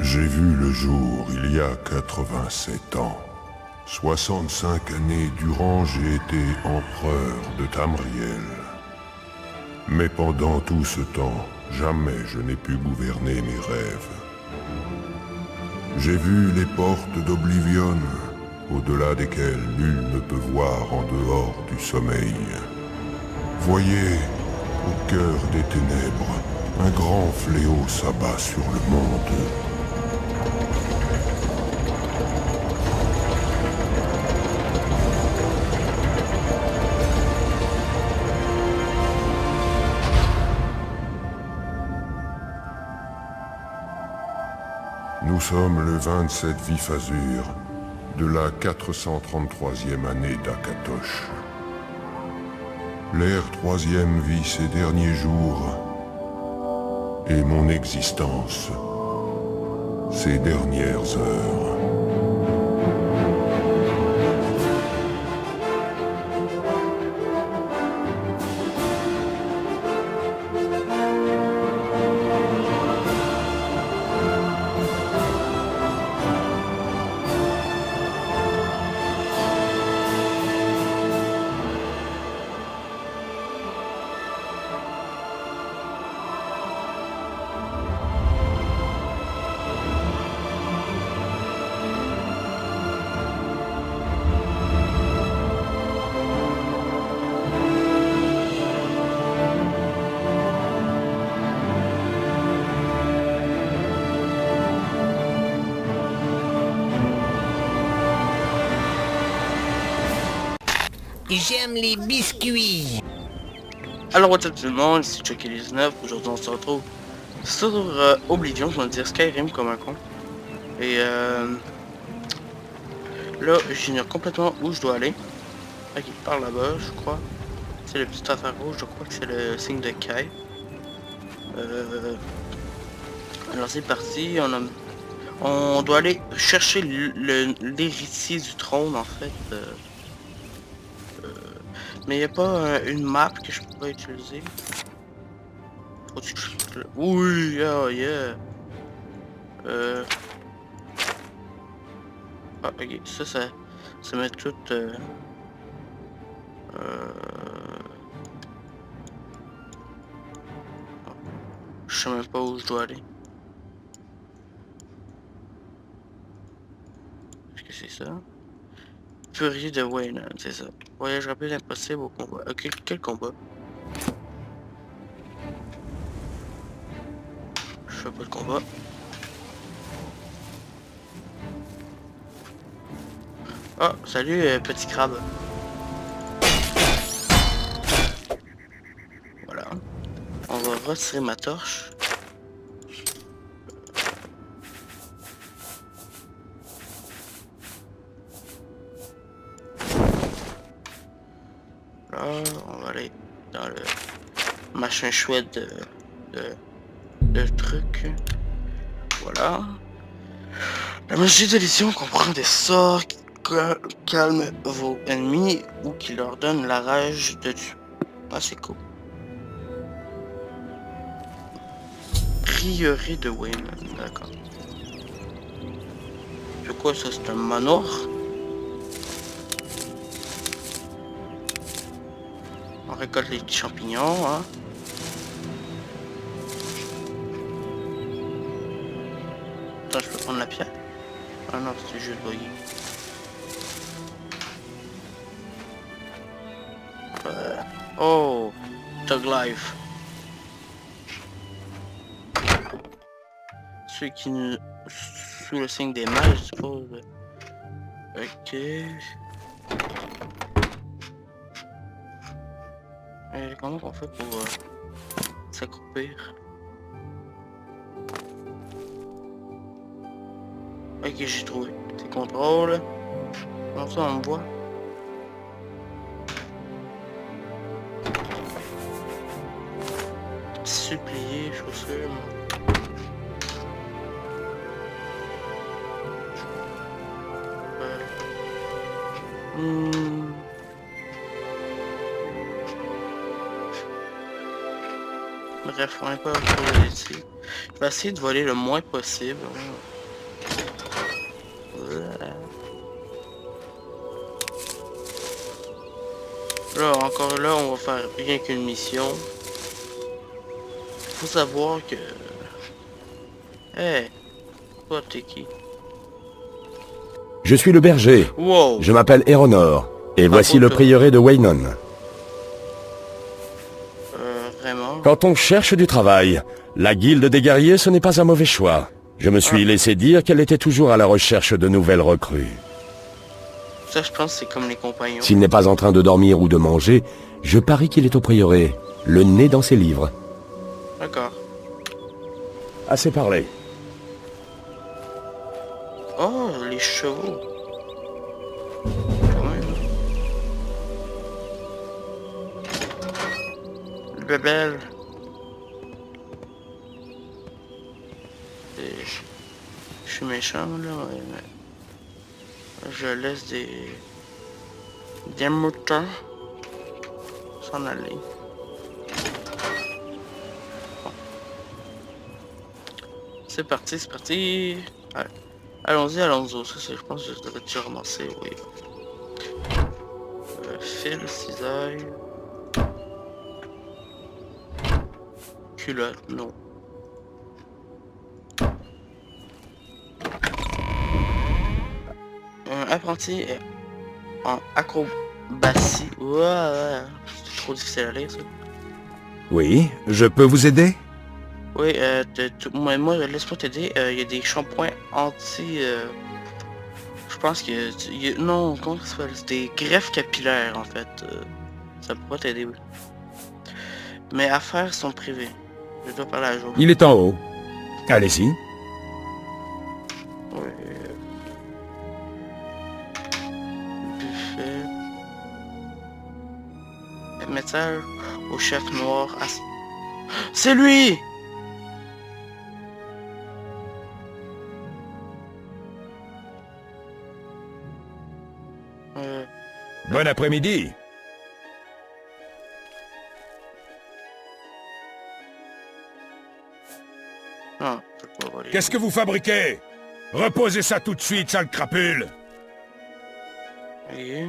J'ai vu le jour il y a 87 ans. 65 années durant, j'ai été empereur de Tamriel. Mais pendant tout ce temps, jamais je n'ai pu gouverner mes rêves. J'ai vu les portes d'Oblivion, au-delà desquelles nul ne peut voir en dehors du sommeil. Voyez, au cœur des ténèbres, un grand fléau s'abat sur le monde. Nous sommes le 27 Vif Azur de la 433e année d'Akatosh. L'ère troisième vit ses derniers jours et mon existence, ses dernières heures. J'aime les biscuits. Alors what's up tout le monde, c'est Chucky19, aujourd'hui on se retrouve sur Oblivion, je vais dire Skyrim comme un con. Et là j'ignore complètement où je dois aller. Ok, par là-bas je crois. C'est le petit affaire rouge, je crois que c'est le signe de Kai. Alors c'est parti, on doit aller chercher l'héritier du trône en fait. Mais il n'y a pas une map que je pourrais utiliser. Oui, oh yeah. Ah, ok, ça met tout. Je sais même pas où je dois aller. Est-ce que c'est ça? Furie de Wayland, c'est ça. Voyage rapide impossible au combat. Ok, quel combat? Je fais pas de combat. Ah, salut petit crabe. Voilà. On va retirer ma torche. Là, on va aller dans le machin chouette de trucs. Voilà. La magie de l'édition comprend des sorts qui calment vos ennemis ou qui leur donnent la rage de tuer. Ah, c'est cool. Prieuré de Wayne, d'accord. C'est quoi ça? C'est un manoir? On récolte les petits champignons, hein. Attends, je peux prendre la pierre? Ah non, c'est juste voyer. Oh, Tug Life. Ceux qui nous... sous le signe des mages, je suppose. Ok. Et comment on fait pour s'accroupir? Ok, j'ai trouvé. Tes contrôles. Comment ça on me voit? Supplier, chaussures. Bref, on n'est pas pour ici. Je vais essayer de voler le moins possible. Là, encore là, on va faire rien qu'une mission. Faut savoir que... Hey, toi, t'es qui? Je suis le berger. Wow! Je m'appelle Eronor. Et voici le prieuré de Weynon. Vraiment? Quand on cherche du travail, la guilde des guerriers, ce n'est pas un mauvais choix. Je me suis laissé dire qu'elle était toujours à la recherche de nouvelles recrues. Ça, je pense que c'est comme les compagnons. S'il n'est pas en train de dormir ou de manger, je parie qu'il est au prieuré, le nez dans ses livres. D'accord. Assez parlé. Oh, les chevaux. Quand même. Le bébel. Je suis méchant là, ouais, mais je laisse des moutons s'en aller. Bon. C'est parti, c'est parti. Ouais. Allons-y, allons-y. Ça, je pense que je devrais déjà ramasser, oui. Fil, cisaille. Culotte, non. Un apprenti en acrobatie. Ouais. C'est trop difficile à lire, ça. Oui, je peux vous aider? Oui, moi laisse-moi t'aider. Il y a des shampoings anti... je pense que... non, comment ça s'appelle? C'est des greffes capillaires, en fait. Ça pourrait t'aider, oui. Mes affaires sont privées. Je dois parler à jour. Il est en haut. Allez-y. Oui. Buffet. Message au chef noir. C'est lui! Bon après-midi. Non, je peux pas voler. Qu'est-ce que vous fabriquez? Reposez ça tout de suite, sale crapule. Oui.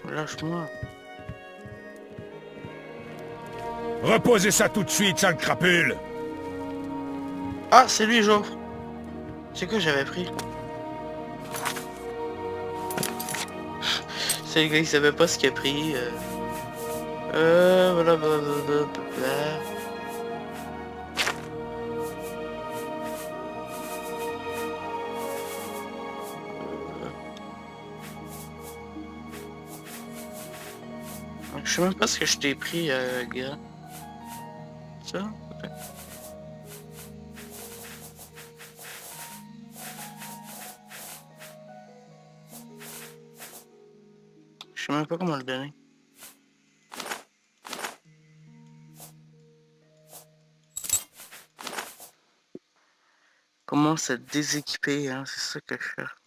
Lâche-moi. Reposez ça tout de suite, sale crapule. Ah, c'est lui, Joe. C'est quoi j'avais pris? C'est le gars qui savait pas ce qu'il a pris. Voilà. Je sais même pas ce que je t'ai pris, gars. Ça? Ok. Je sais même pas comment le donner. Comment se déséquiper, hein, c'est ça que je cherche.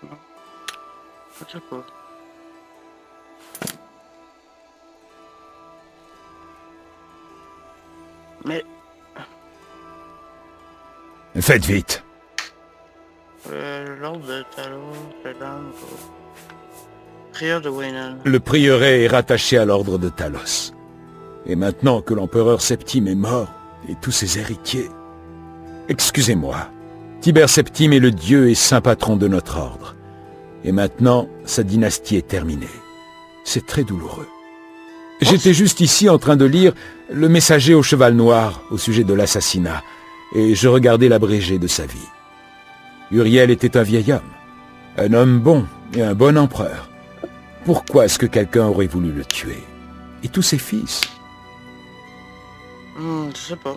Non. Je sais pas. Mais... Faites vite. L'ordre de Talos, prière de Weynon. Le prieuré est rattaché à l'ordre de Talos. Et maintenant que l'empereur Septime est mort, et tous ses héritiers... Excusez-moi, Tibère Septime est le dieu et saint patron de notre ordre. Et maintenant, sa dynastie est terminée. C'est très douloureux. J'étais juste ici en train de lire Le messager au cheval noir au sujet de l'assassinat, et je regardais l'abrégé de sa vie. Uriel était un vieil homme, un homme bon et un bon empereur. Pourquoi est-ce que quelqu'un aurait voulu le tuer? Et tous ses fils? Je sais pas.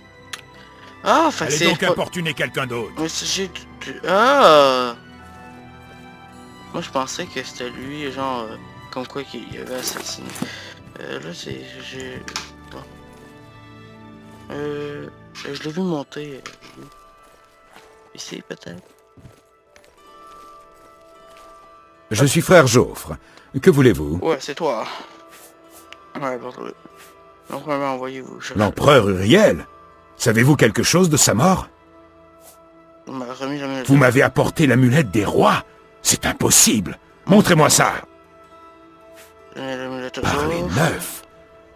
Ah, fait que Allez c'est... donc importuner quelqu'un d'autre. Mais j'ai... Ah! Moi, je pensais que c'était lui, genre... comme quoi qu'il avait assassiné. Là, c'est... J'ai... Bon. Je l'ai vu monter. Ici, peut-être. Je suis frère Joffre. Que voulez-vous? Ouais, c'est toi. Ouais, pardon. Donc, on m'a envoyé vous chercher. L'empereur Uriel? Savez-vous quelque chose de sa mort? On m'a remis l'amulette. Vous m'avez apporté l'amulette des rois? C'est impossible. Montrez-moi ça. L'amulette au Par les jour. 9.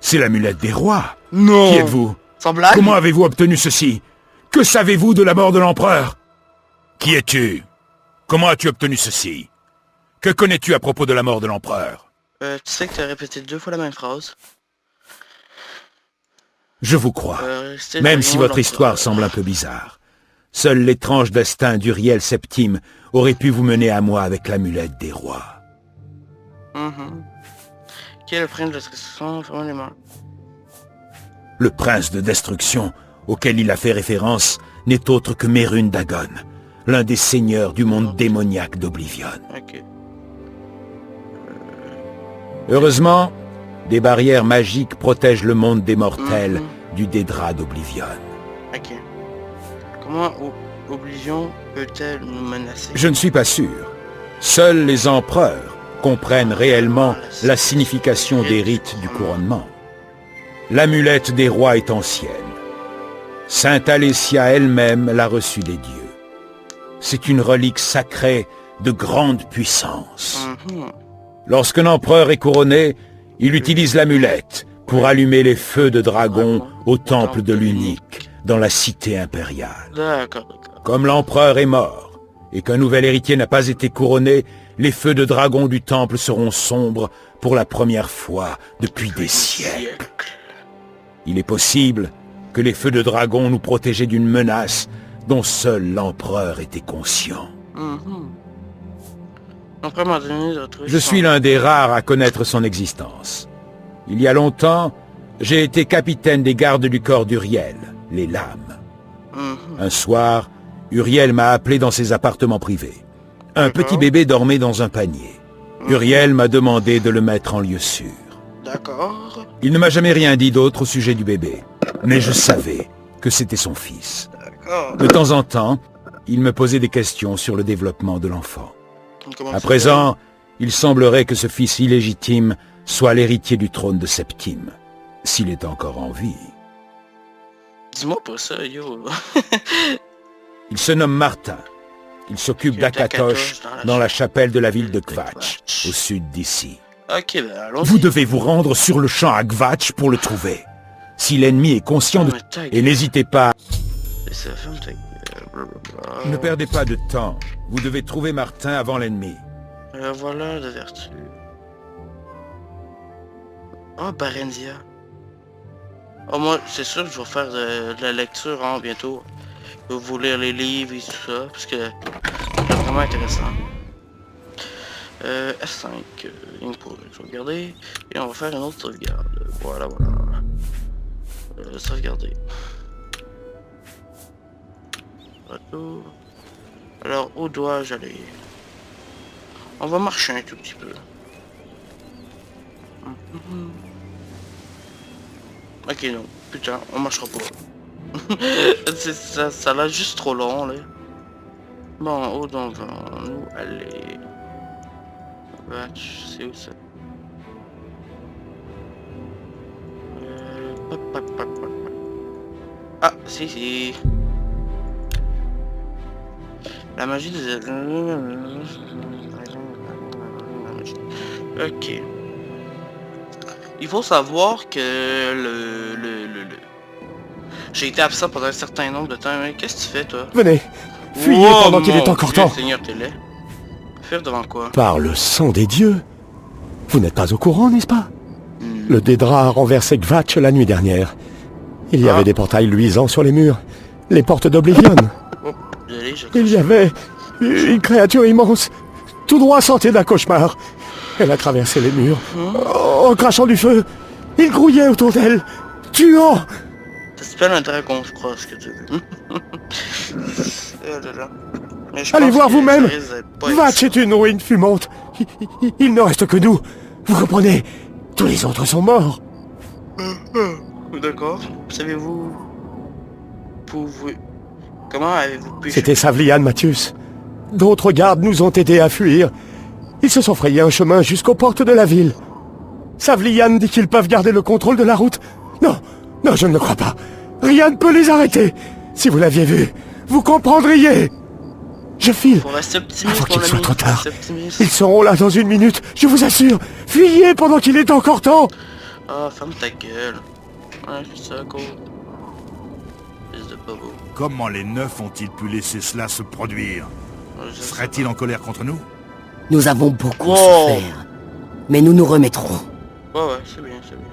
C'est l'amulette des rois. Non. Qui êtes-vous? Sans blague. Comment avez-vous obtenu ceci? Que savez-vous de la mort de l'empereur? Qui es-tu? Comment as-tu obtenu ceci? Que connais-tu à propos de la mort de l'empereur? Tu sais que t'as répété 2 fois la même phrase. Je vous crois, C'était même le si nom votre de histoire l'empereur. semble un peu bizarre. Seul l'étrange destin d'Uriel Septime aurait pu vous mener à moi avec l'amulette des rois. Qui est le prince de la destruction, vraiment les mains. Le prince de destruction auquel il a fait référence n'est autre que Mérune Dagon, l'un des seigneurs du monde démoniaque d'Oblivion. Ok. Heureusement, des barrières magiques protègent le monde des mortels du dédra d'Oblivion. Ok. Comment Oblivion peut-elle nous menacer? Je ne suis pas sûr. Seuls les empereurs comprennent réellement la signification des rites du couronnement. L'amulette des rois est ancienne. Sainte Alessia elle-même l'a reçue des dieux. C'est une relique sacrée de grande puissance. Lorsqu'un empereur est couronné, il utilise l'amulette pour allumer les feux de dragon au temple de l'Unique, dans la cité impériale. D'accord, d'accord. Comme l'empereur est mort, et qu'un nouvel héritier n'a pas été couronné, les feux de dragon du temple seront sombres pour la première fois depuis des siècles. Il est possible que les feux de dragon nous protégeaient d'une menace dont seul l'empereur était conscient. L'empereur m'a donné de retrouver Je suis l'un des rares à connaître son existence. Il y a longtemps, j'ai été capitaine des gardes du corps d'Uriel, les lames. Un soir, Uriel m'a appelé dans ses appartements privés. Un petit bébé dormait dans un panier. Uriel m'a demandé de le mettre en lieu sûr. D'accord. Il ne m'a jamais rien dit d'autre au sujet du bébé, mais je savais que c'était son fils. D'accord. De temps en temps, il me posait des questions sur le développement de l'enfant. Comment À ça présent, il semblerait que ce fils illégitime soit l'héritier du trône de Septime, s'il est encore en vie. fait? Dis-moi pas ça, yo. Il se nomme Martin. Il s'occupe d'Akatosh dans la chapelle de la ville de Kvatch, au sud d'ici. Ok, ben allons-y. Vous devez vous rendre sur le champ à Kvatch pour le trouver. Si l'ennemi est conscient de... mais ta Et n'hésitez pas... Et ça ferme ta gueule, blablabla. Ne perdez pas de temps. Vous devez trouver Martin avant l'ennemi. Voilà la vertu. Oh, Barendia. Oh, moi, c'est sûr que je vais faire de la lecture hein, bientôt. Je vais vous lire les livres et tout ça, parce que c'est vraiment intéressant. F5, pour sauvegarder, et on va faire une autre sauvegarde. Voilà, voilà. Sauvegarder. Retour. Alors, où dois-je aller? On va marcher un tout petit peu. Ok, non. Putain, on marchera pas. ça a l'air juste trop long, là. Bon, où donc nous aller? C'est où ça? Ah, si. La magie des... Ok. Il faut savoir que j'ai été absent pendant un certain nombre de temps. Mais qu'est-ce que tu fais, toi? Venez, fuyez Oh, pendant qu'il est mon encore Dieu, temps. Seigneur, t'es laid. Fuir devant quoi? Par le sang des dieux. Vous n'êtes pas au courant, n'est-ce pas? Le Dédra a renversé Kvatch la nuit dernière. Il y avait des portails luisants sur les murs. Les portes d'Oblivion. Oh, désolé, Il y avait une créature immense, tout droit sortie d'un cauchemar. Elle a traversé les murs, en crachant du feu. Il grouillait autour d'elle, tuant. Ça s'appelle un dragon, je crois, ce que tu veux. Mais je Allez pense voir que vous-même. ça risque d'être pas Kvatch est une ruine fumante. Il ne reste que nous. Vous comprenez? Tous les autres sont morts. D'accord. Savez-vous pouvez... Comment avez-vous pu... C'était Savlian, Mathius. D'autres gardes nous ont aidés à fuir. Ils se sont frayés un chemin jusqu'aux portes de la ville. Savlian dit qu'ils peuvent garder le contrôle de la route. Non, non, je ne le crois pas. Rien ne peut les arrêter. Si vous l'aviez vu, vous comprendriez. Je file. Faut rester optimiste, Avant qu'il mon soit ami. trop tard. Reste optimiste. Ils seront là dans une minute, je vous assure. Fuyez pendant qu'il est encore temps. Ah, ferme ta gueule. Ouais, c'est ça, go. Fils de bobo. Comment les neufs ont-ils pu laisser cela se produire? Ouais, je sais Serait-il en colère contre nous? Nous avons beaucoup Wow. souffert. Mais nous nous remettrons. pas. Ouais, ouais, c'est bien, c'est bien.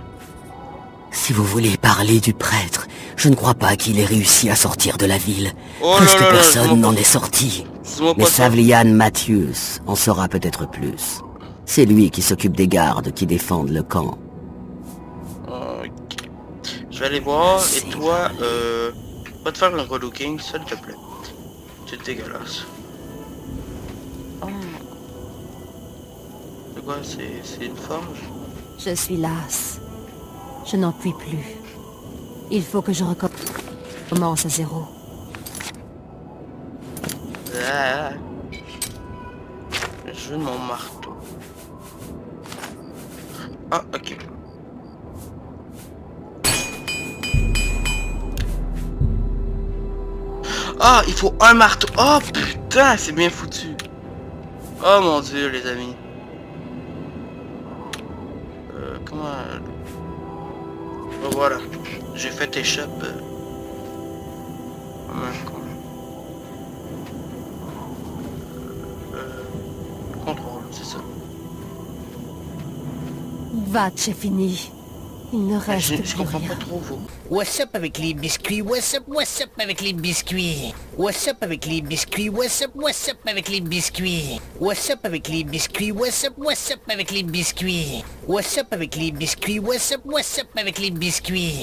Si vous voulez parler du prêtre, je ne crois pas qu'il ait réussi à sortir de la ville. Oh Presque là là là, personne dis-moi n'en pas est ça. sorti. Dis-moi Mais pas ça. Savlian Mathius en saura peut-être plus. C'est lui qui s'occupe des gardes qui défendent le camp. Ok. Je vais aller voir, et C'est toi, va te faire le relooking, s'il te plaît. C'est dégueulasse. Oh. C'est quoi, c'est une forge? Je suis lasse. Je n'en puis plus. Il faut que je recommence à zéro. Ah. Je veux mon marteau. Ah, ok. Ah, il faut un marteau. Oh putain, c'est bien foutu. Oh mon dieu, les amis. Comment... Oh, voilà. J'ai fait échappe. Contrôle, c'est ça. Va, c'est fini. Il ne reste Je plus comprends rien. pas trop vous. What's up avec les biscuits? What's up avec les biscuits? What's up avec les biscuits? What's up avec les biscuits? What's up avec les biscuits? What's up avec les biscuits? What's up avec les biscuits? What's up avec les biscuits?